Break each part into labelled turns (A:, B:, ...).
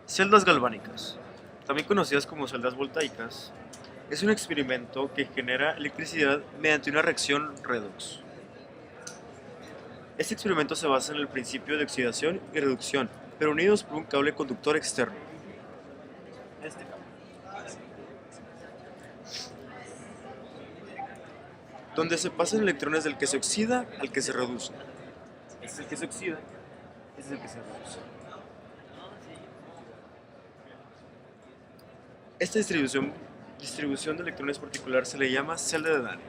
A: Celdas galvánicas, también conocidas como celdas voltaicas, es un experimento que genera electricidad mediante una reacción redox. Este experimento se basa en el principio de oxidación y reducción, pero unidos por un cable conductor externo. Este cable. Donde se pasan electrones del que se oxida al que se reduce. Este es el que se oxida, este es el que se reduce. Esta distribución de electrones particular se le llama celda de Daniell.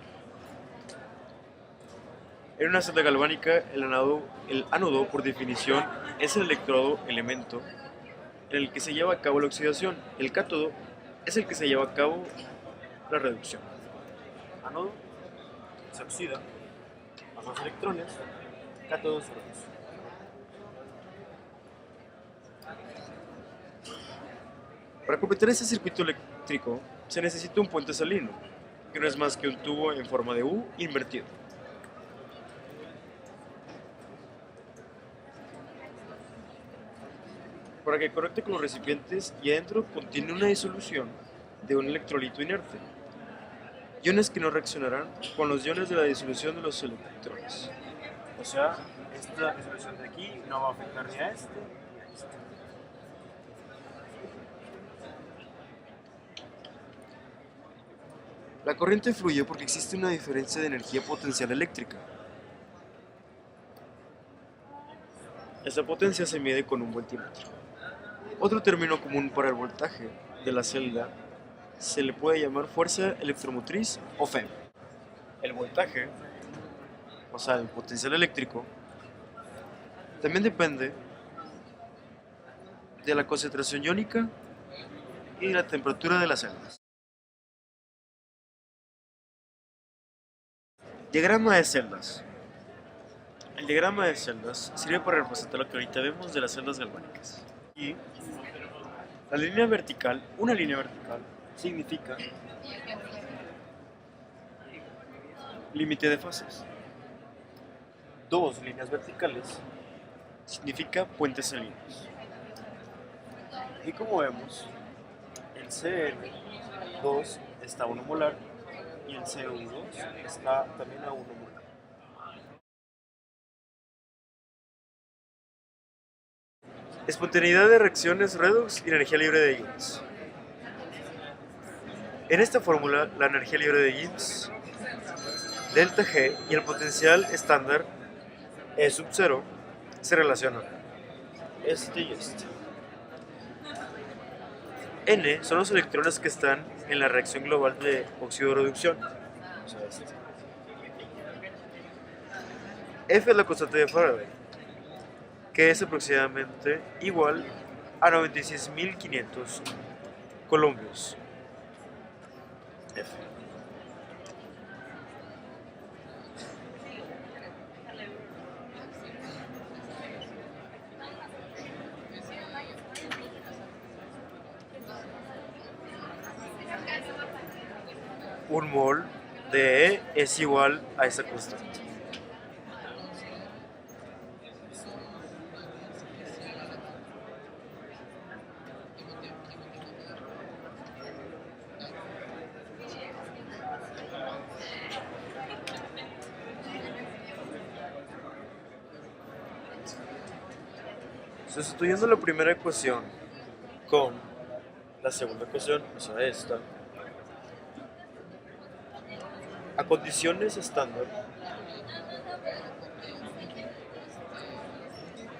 A: En una celda galvánica, el ánodo, por definición, es el electrodo elemento en el que se lleva a cabo la oxidación. El cátodo es el que se lleva a cabo la reducción. Ánodo se oxida a más electrones, cátodo se reduce. Para completar este circuito eléctrico se necesita un puente salino, que no es más que un tubo en forma de U invertido. Para que conecte con los recipientes y adentro contiene una disolución de un electrolito inerte, iones que no reaccionarán con los iones de la disolución de los electrones. O sea, esta disolución de aquí no va a afectar ni a este ni a este. La corriente fluye porque existe una diferencia de energía potencial eléctrica. Esta potencia se mide con un voltímetro. Otro término común para el voltaje de la celda se le puede llamar fuerza electromotriz o FEM. El voltaje, o sea, el potencial eléctrico, también depende de la concentración iónica y de la temperatura de las celdas. Diagrama de celdas. El diagrama de celdas sirve para representar lo que ahorita vemos de las celdas galvánicas. Y la línea vertical, una línea vertical, significa límite de fases. Dos líneas verticales significa puentes salinos. Y como vemos, el Cl2 está a 1 molar y el CO2 está también a 1 molar. Espontaneidad de reacciones redox y energía libre de Gibbs. En esta fórmula, la energía libre de Gibbs, delta G y el potencial estándar E sub 0 se relacionan. Este y este. N son los electrones que están en la reacción global de óxido-reducción. O sea, este. F es la constante de Faraday, que es aproximadamente igual a 96.500 columbios. F. Un mol de E es igual a esta constante. Sustituyendo la primera ecuación con la segunda ecuación, o sea esta, a condiciones estándar,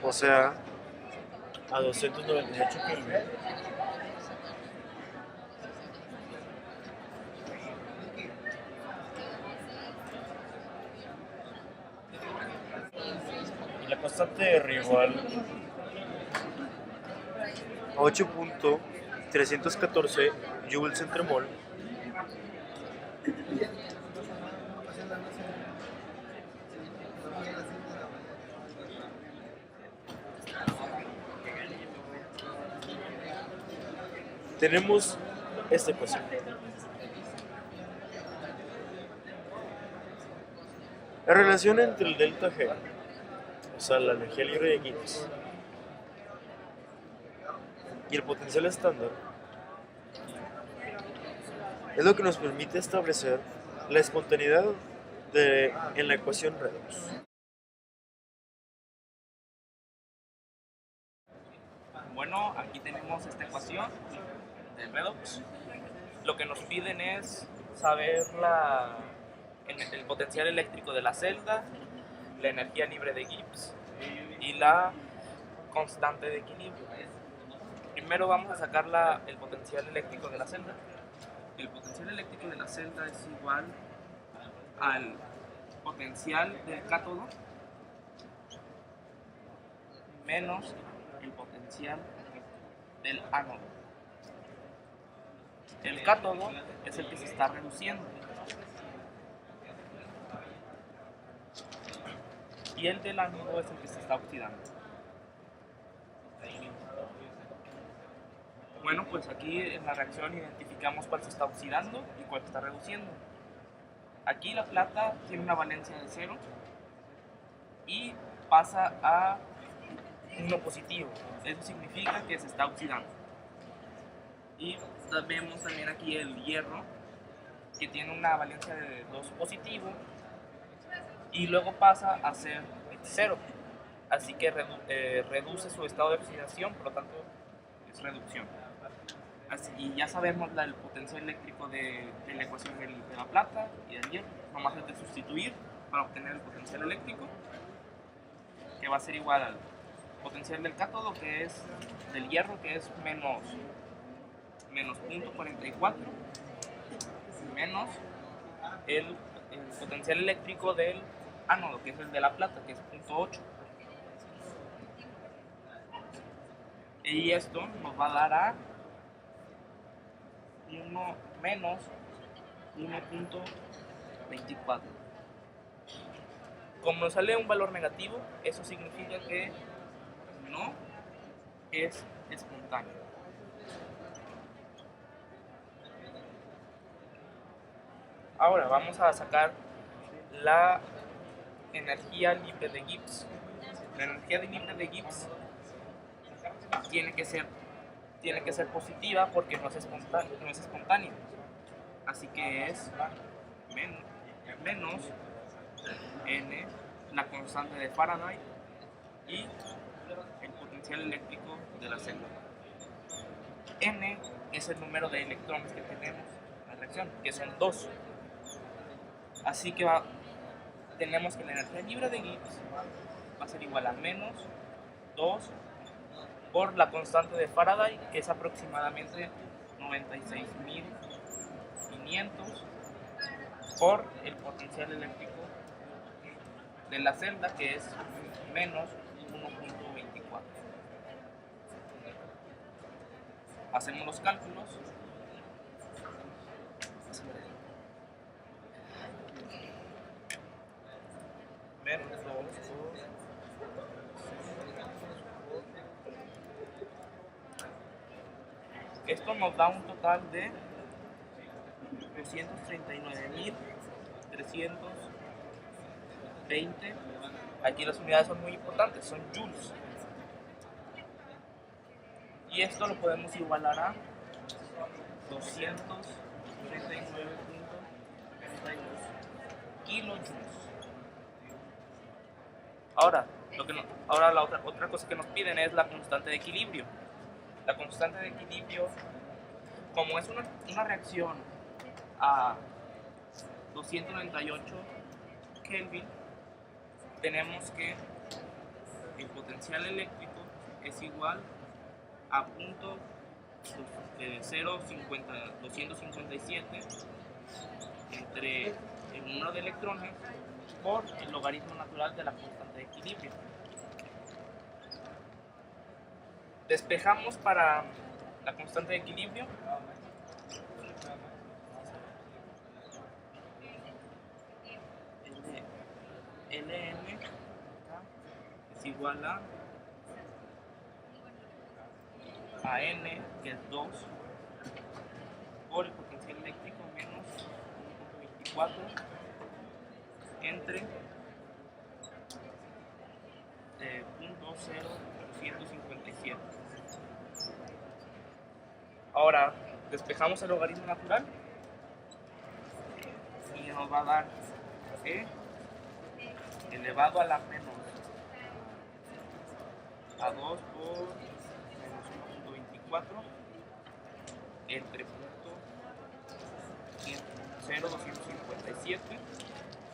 A: o sea, a 298 Kelvin, y la constante R igual a 8.314 joules entre mol, tenemos esta ecuación. La relación entre el delta G, o sea, la energía libre de Gibbs, y el potencial estándar es lo que nos permite establecer la espontaneidad en la ecuación redox.
B: Bueno, aquí tenemos esta ecuación del redox. Lo que nos piden es saber el potencial eléctrico de la celda, la energía libre de Gibbs y la constante de equilibrio. Primero vamos a sacar el potencial eléctrico de la celda. El potencial eléctrico de la celda es igual al potencial del cátodo menos el potencial del ánodo. El cátodo es el que se está reduciendo y el del ánodo es el que se está oxidando. Bueno, pues aquí en la reacción identificamos cuál se está oxidando y cuál se está reduciendo. Aquí la plata tiene una valencia de 0 y pasa a 1 positivo. Eso significa que se está oxidando. Y vemos también aquí el hierro, que tiene una valencia de 2 positivo y luego pasa a ser 0. Así que reduce su estado de oxidación, por lo tanto es reducción. Y ya sabemos el potencial eléctrico de la ecuación de la plata y del hierro. Nomás es de sustituir para obtener el potencial eléctrico, que va a ser igual al potencial del cátodo, que es del hierro, que es menos 0.44, menos el potencial eléctrico del ánodo, que es el de la plata, que es 0.8. Y esto nos va a dar a 1 menos 1.24. Como nos sale un valor negativo, eso significa que no es espontáneo. Ahora vamos a sacar la energía libre de Gibbs. La energía libre de Gibbs tiene que ser positiva porque no es espontánea. Así que es menos n, la constante de Faraday, y el potencial eléctrico de la celda. N es el número de electrones que tenemos en la reacción, que son 2. Así que tenemos que la energía libre de Gibbs va a ser igual a menos 2 por la constante de Faraday, que es aproximadamente 96.500, por el potencial eléctrico de la celda, que es menos 1.24. Hacemos los cálculos. Menos 2 Esto nos da un total de 239.320. Aquí las unidades son muy importantes, son joules. Y esto lo podemos igualar a 239.32 kilojoules. Ahora, la otra cosa que nos piden es la constante de equilibrio. La constante de equilibrio, como es una reacción a 298 Kelvin, tenemos que el potencial eléctrico es igual a 0.257 entre el número de electrones por el logaritmo natural de la constante de equilibrio. Despejamos para la constante de equilibrio. Ln es igual a n, que es 2, por el potencial eléctrico menos 1.24 entre 0.0257. Ahora despejamos el logaritmo natural y nos va a dar E elevado a la menos a 2 por menos 1.24 entre punto 0,257.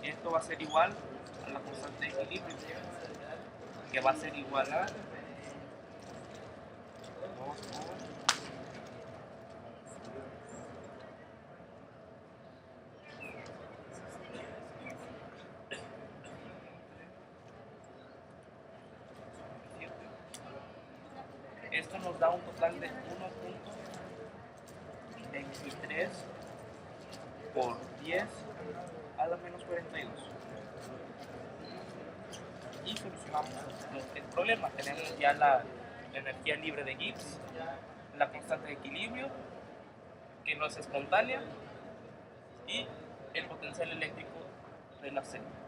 B: Esto va a ser igual a la constante de equilibrio, que va a ser igual a 2 por esto nos da un total de 1.23 por 10 a la menos 42. Y solucionamos el problema. Tenemos ya la energía libre de Gibbs, la constante de equilibrio, que no es espontánea, y el potencial eléctrico de la celda.